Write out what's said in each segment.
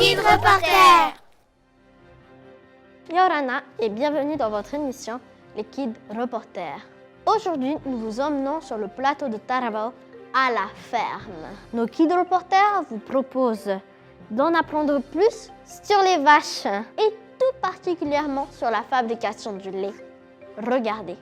Kid Reporter. Yorana et bienvenue dans votre émission Les Kid Reporters. Aujourd'hui, nous vous emmenons sur le plateau de Taravao à la ferme. Nos Kid Reporters vous proposent d'en apprendre plus sur les vaches et tout particulièrement sur la fabrication du lait. Regardez.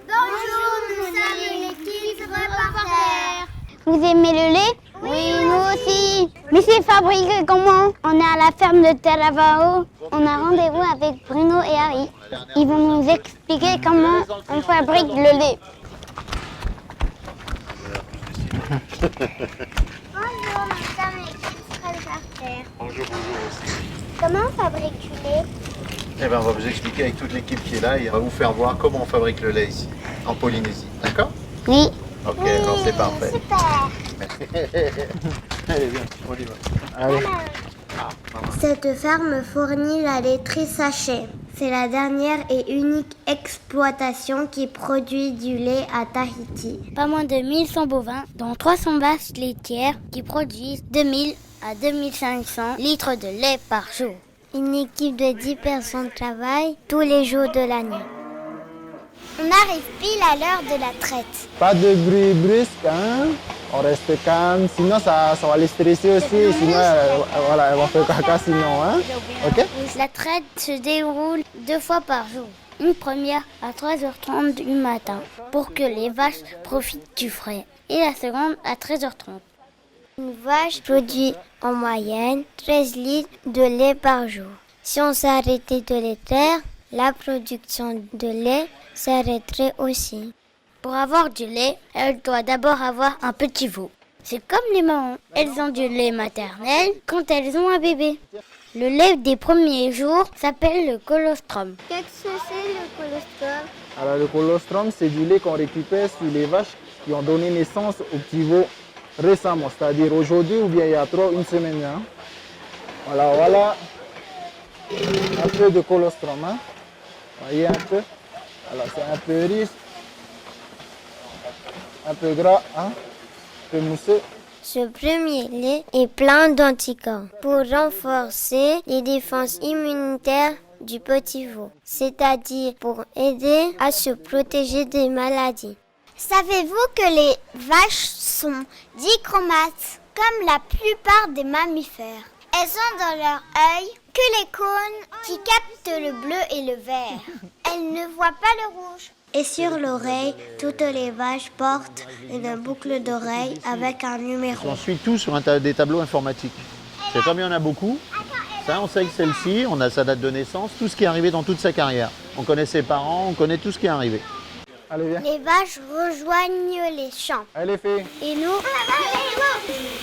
Bonjour, nous sommes les Kid Reporters. Vous aimez le lait? Oui, nous aussi. Mais c'est fabriqué comment? On est à la ferme de Taravao. On a rendez-vous avec Bruno et Harry. Ils vont nous expliquer comment on fabrique le lait. Bonjour, nous sommes les Kid Reporters. Bonjour aussi. Comment on fabrique du lait? Eh ben, on va vous expliquer avec toute l'équipe qui est là et on va vous faire voir comment on fabrique le lait ici, en Polynésie. D'accord? Oui. Ok, alors c'est parfait. Super. Allez, viens, on y va. Allez. Cette ferme fournit la laiterie Sachet. C'est la dernière et unique exploitation qui produit du lait à Tahiti. Pas moins de 1100 bovins, dont 300 vaches laitières qui produisent 2000 à 2500 litres de lait par jour. Une équipe de 10 personnes travaille tous les jours de l'année. On arrive pile à l'heure de la traite. Pas de bruit brusque, hein? On reste calme, sinon ça va les stresser aussi, sinon elles vont faire caca sinon, hein? Ok? La traite se déroule 2 fois par jour. Une première à 3h30 du matin pour que les vaches profitent du frais. Et la seconde à 13h30. Une vache produit en moyenne 13 litres de lait par jour. Si on s'arrêtait de les traire, la production de lait s'arrêterait aussi. Pour avoir du lait, elle doit d'abord avoir un petit veau. C'est comme les mamans. Elles ont du lait maternel quand elles ont un bébé. Le lait des premiers jours s'appelle le colostrum. Qu'est-ce que c'est le colostrum? Alors le colostrum, c'est du lait qu'on récupère sur les vaches qui ont donné naissance au petit veau récemment, c'est-à-dire aujourd'hui ou bien il y a une semaine. Hein? Voilà. Un peu de colostrum, hein? Voyez un peu. Alors c'est un peu riche, un peu gras, hein? Un peu mousseux. Ce premier lait est plein d'anticorps pour renforcer les défenses immunitaires du petit veau, c'est-à-dire pour aider à se protéger des maladies. Savez-vous que les vaches sont dichromates, comme la plupart des mammifères? Elles ont dans leur œil que les cônes qui captent le bleu et le vert. Elles ne voient pas le rouge. Et sur l'oreille, toutes les vaches portent une boucle d'oreille avec un numéro. On suit tout sur des tableaux informatiques. C'est comme il y en a beaucoup. Ça, on sait que celle-ci, on a sa date de naissance, tout ce qui est arrivé dans toute sa carrière. On connaît ses parents, on connaît tout ce qui est arrivé. Allez, viens. Les vaches rejoignent les champs. Allez, fais. Et nous,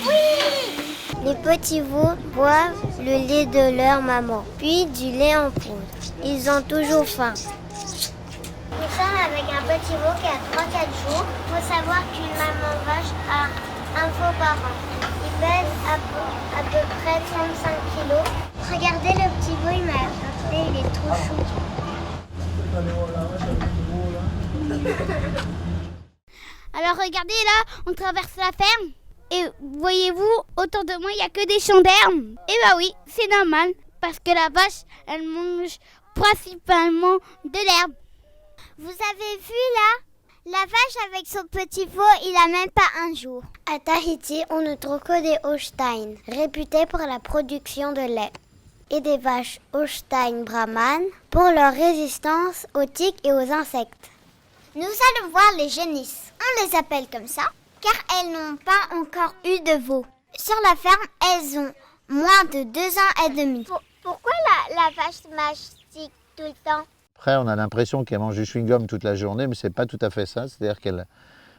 oui! Les petits veaux boivent le lait de leur maman, puis du lait en poudre. Ils ont toujours faim. Nous sommes avec un petit veau qui a 3-4 jours. Il faut savoir qu'une maman vache a un veau par an. Il pèse à peu près 35 kilos. Regardez le petit veau, il m'a apporté, il est trop chou. Alors regardez là, on traverse la ferme. Et voyez-vous, autour de moi, il n'y a que des champs d'herbe. Et bah oui, c'est normal, parce que la vache, elle mange principalement de l'herbe. Vous avez vu là? La vache avec son petit veau, il a même pas un jour. À Tahiti, on ne trouve que des Holstein, réputés pour la production de lait. Et des vaches Holstein Brahman pour leur résistance aux tiques et aux insectes. Nous allons voir les génisses. On les appelle comme ça, car elles n'ont pas encore eu de veau. Sur la ferme, elles ont moins de 2 ans et demi. Pourquoi la vache mastique tout le temps? Après, on a l'impression qu'elle mange du chewing-gum toute la journée, mais c'est pas tout à fait ça. C'est-à-dire qu'elle,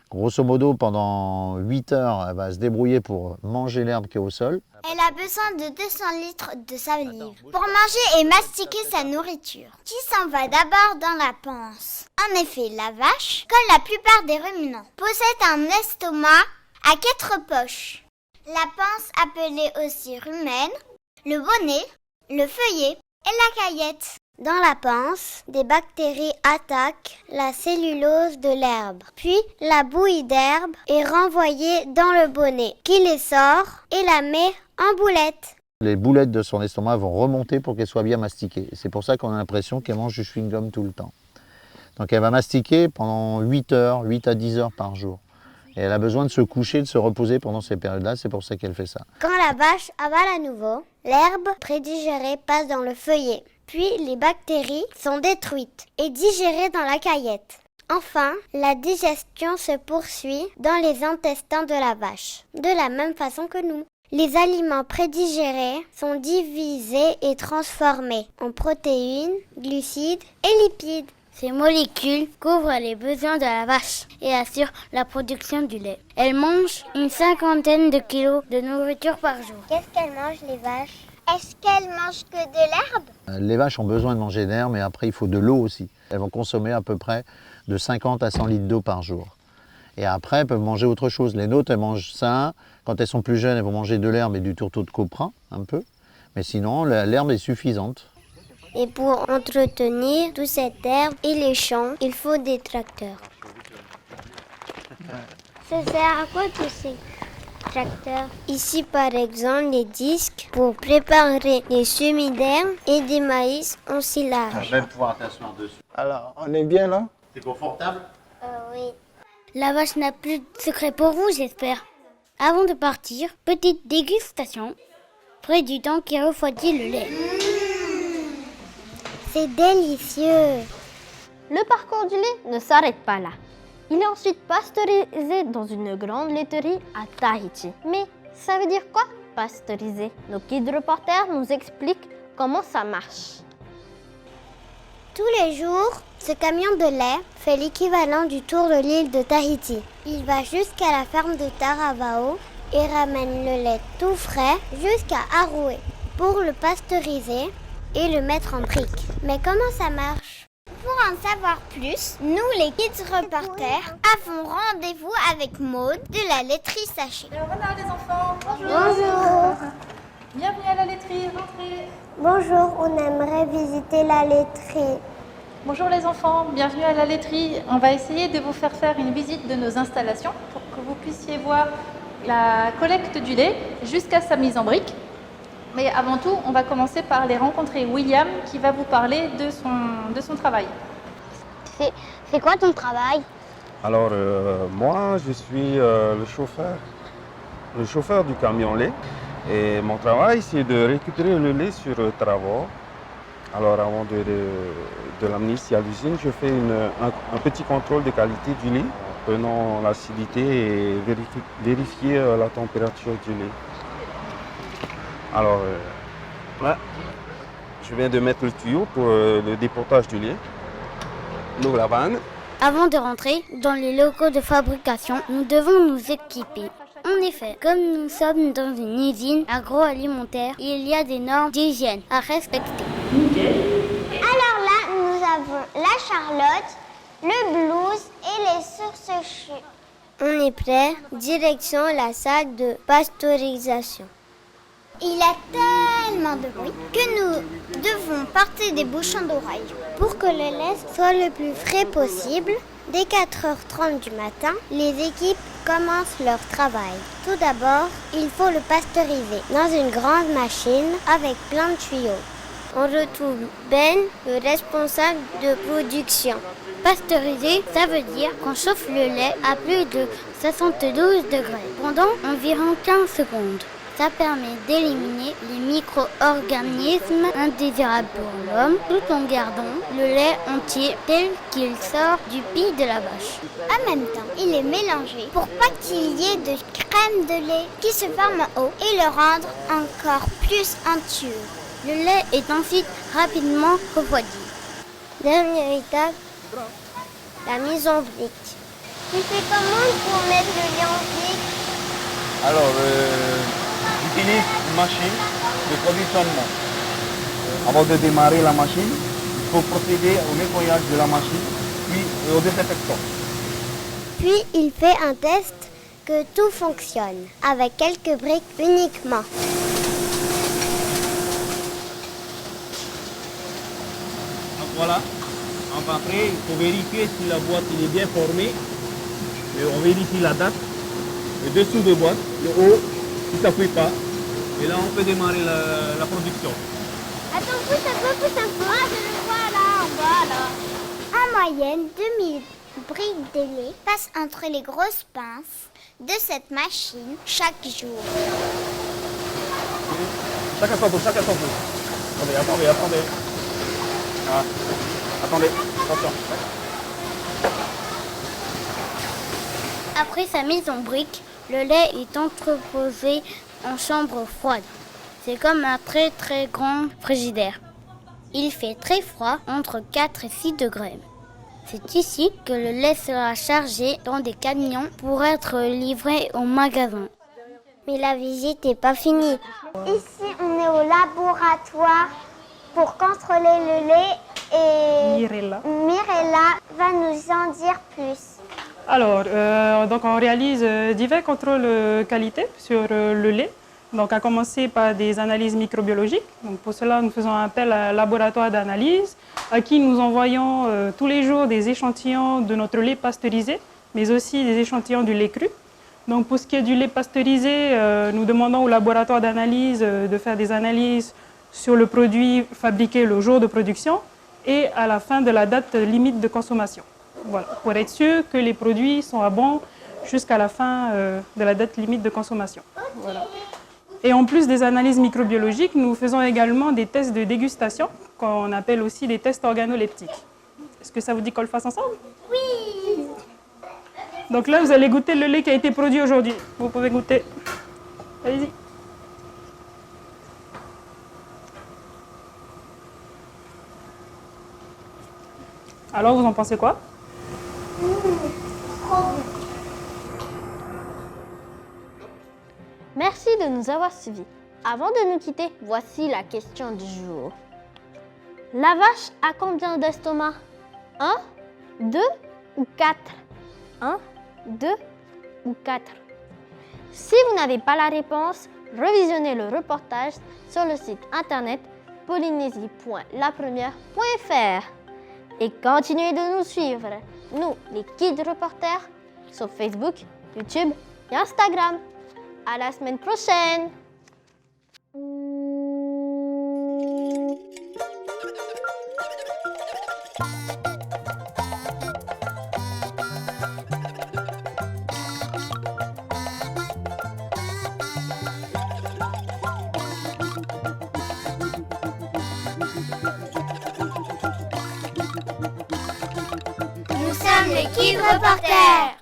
grosso modo, pendant 8 heures, elle va se débrouiller pour manger l'herbe qui est au sol. Elle a besoin de 200 litres de salive pour manger et mastiquer sa nourriture, qui s'en va d'abord dans la panse. En effet, la vache, comme la plupart des ruminants, possède un estomac à 4 poches. La panse appelée aussi rumen, le bonnet, le feuillet et la caillette. Dans la panse, des bactéries attaquent la cellulose de l'herbe. Puis, la bouillie d'herbe est renvoyée dans le bonnet, qui les sort et la met en boulettes. Les boulettes de son estomac vont remonter pour qu'elles soient bien mastiquées. C'est pour ça qu'on a l'impression qu'elle mange du chewing-gum tout le temps. Donc elle va mastiquer pendant 8 heures, 8 à 10 heures par jour. Et elle a besoin de se coucher, de se reposer pendant ces périodes-là, c'est pour ça qu'elle fait ça. Quand la vache avale à nouveau, l'herbe prédigérée passe dans le feuillet. Puis les bactéries sont détruites et digérées dans la caillette. Enfin, la digestion se poursuit dans les intestins de la vache, de la même façon que nous. Les aliments prédigérés sont divisés et transformés en protéines, glucides et lipides. Ces molécules couvrent les besoins de la vache et assurent la production du lait. Elle mange une 50aine de kilos de nourriture par jour. Qu'est-ce qu'elles mangent les vaches? Est-ce qu'elles mangent que de l'herbe? Les vaches ont besoin de manger de l'herbe, mais après il faut de l'eau aussi. Elles vont consommer à peu près de 50 à 100 litres d'eau par jour. Et après, elles peuvent manger autre chose. Les nôtres, elles mangent ça. Quand elles sont plus jeunes, elles vont manger de l'herbe et du tourteau de copra, un peu. Mais sinon, l'herbe est suffisante. Et pour entretenir toute cette herbe et les champs, il faut des tracteurs. Ça sert à quoi tous ces tracteurs? Ici, par exemple, les disques pour préparer les semis d'herbe et des maïs en silage. Tu vas même pouvoir t'asseoir dessus. Alors, on est bien là? C'est confortable? Oui. La vache n'a plus de secret pour vous, j'espère. Avant de partir, petite dégustation. Près du temps qui refroidit le lait. C'est délicieux. Le parcours du lait ne s'arrête pas là. Il est ensuite pasteurisé dans une grande laiterie à Tahiti. Mais ça veut dire quoi, pasteuriser? Nos guides reporters nous expliquent comment ça marche. Tous les jours, ce camion de lait fait l'équivalent du tour de l'île de Tahiti. Il va jusqu'à la ferme de Taravao et ramène le lait tout frais jusqu'à Aroué pour le pasteuriser et le mettre en briques. Mais comment ça marche? Pour en savoir plus, nous les Kids Reporters avons rendez-vous avec Maud de la laiterie Sachet. Voilà les enfants, Bonjour. bienvenue à la laiterie, rentrez. Bonjour, on aimerait visiter la laiterie. Bonjour les enfants, bienvenue à la laiterie. On va essayer de vous faire une visite de nos installations pour que vous puissiez voir la collecte du lait jusqu'à sa mise en brique. Mais avant tout, on va commencer par les rencontrer William qui va vous parler de son travail. C'est quoi ton travail? Alors, moi, je suis le chauffeur du camion lait. Et mon travail, c'est de récupérer le lait sur Taravao. Alors, avant de l'amener ici à l'usine, je fais un petit contrôle de qualité du lait, prenant l'acidité et vérifier la température du lait. Alors, là, je viens de mettre le tuyau pour le déportage du lait. Nous, la vanne. Avant de rentrer dans les locaux de fabrication, nous devons nous équiper. En effet, comme nous sommes dans une usine agroalimentaire, il y a des normes d'hygiène à respecter. Alors là, nous avons la Charlotte, le blues et les surchus. On est prêt, direction la salle de pasteurisation. Il y a tellement de bruit que nous devons porter des bouchons d'oreille. Pour que le lait soit le plus frais possible, dès 4h30 du matin, les équipes commencent leur travail. Tout d'abord, il faut le pasteuriser dans une grande machine avec plein de tuyaux. On retrouve Ben, le responsable de production. Pasteuriser, ça veut dire qu'on chauffe le lait à plus de 72 degrés pendant environ 15 secondes. Ça permet d'éliminer les micro-organismes indésirables pour l'homme tout en gardant le lait entier tel qu'il sort du pis de la vache. En même temps, il est mélangé pour pas qu'il y ait de crème de lait qui se forme en haut et le rendre encore plus onctueux. Le lait est ensuite rapidement refroidi. Dernière étape, la mise en brique. Tu fais comment pour mettre le lait en brique? Alors, j'utilise une machine de conditionnement. Avant de démarrer la machine, il faut procéder au nettoyage de la machine, puis au désinfectant. Puis il fait un test que tout fonctionne, avec quelques briques uniquement. Voilà. Après, il faut vérifier si la boîte est bien formée. Et on vérifie la date. Le dessous de boîte, le haut, si ça ne s'appuie pas. Et là, on peut démarrer la production. Attends, pousse un peu, pousse un peu. Ah, je le vois là, en bas là. En moyenne, 2000 briques de lait passent entre les grosses pinces de cette machine chaque jour. Chacun son tour, chacun son tour. Attendez. Ah. Attendez, attention. Après sa mise en brique, le lait est entreposé en chambre froide. C'est comme un très très grand frigidaire. Il fait très froid, entre 4 et 6 degrés. C'est ici que le lait sera chargé dans des camions pour être livré au magasin. Mais la visite n'est pas finie. Ici, on est au laboratoire pour contrôler le lait et Mirella va nous en dire plus. Alors, donc on réalise divers contrôles qualité sur le lait. Donc, à commencer par des analyses microbiologiques. Donc, pour cela, nous faisons appel à un laboratoire d'analyse à qui nous envoyons tous les jours des échantillons de notre lait pasteurisé, mais aussi des échantillons du lait cru. Donc, pour ce qui est du lait pasteurisé, nous demandons au laboratoire d'analyse de faire des analyses sur le produit fabriqué le jour de production et à la fin de la date limite de consommation. Voilà, pour être sûr que les produits sont à bon jusqu'à la fin de la date limite de consommation. Voilà. Et en plus des analyses microbiologiques, nous faisons également des tests de dégustation, qu'on appelle aussi des tests organoleptiques. Est-ce que ça vous dit qu'on le fasse ensemble? Oui. Donc là, vous allez goûter le lait qui a été produit aujourd'hui. Vous pouvez goûter. Allez-y. Alors, vous en pensez quoi? Merci de nous avoir suivis. Avant de nous quitter, voici la question du jour. La vache a combien d'estomacs? 1, 2 ou 4? 1, 2 ou 4? Si vous n'avez pas la réponse, revisionnez le reportage sur le site internet polynésie.lapremière.fr et continuez de nous suivre, nous les Kids Reporters, sur Facebook, YouTube et Instagram. À la semaine prochaine! Nous sommes les Kids Reporters.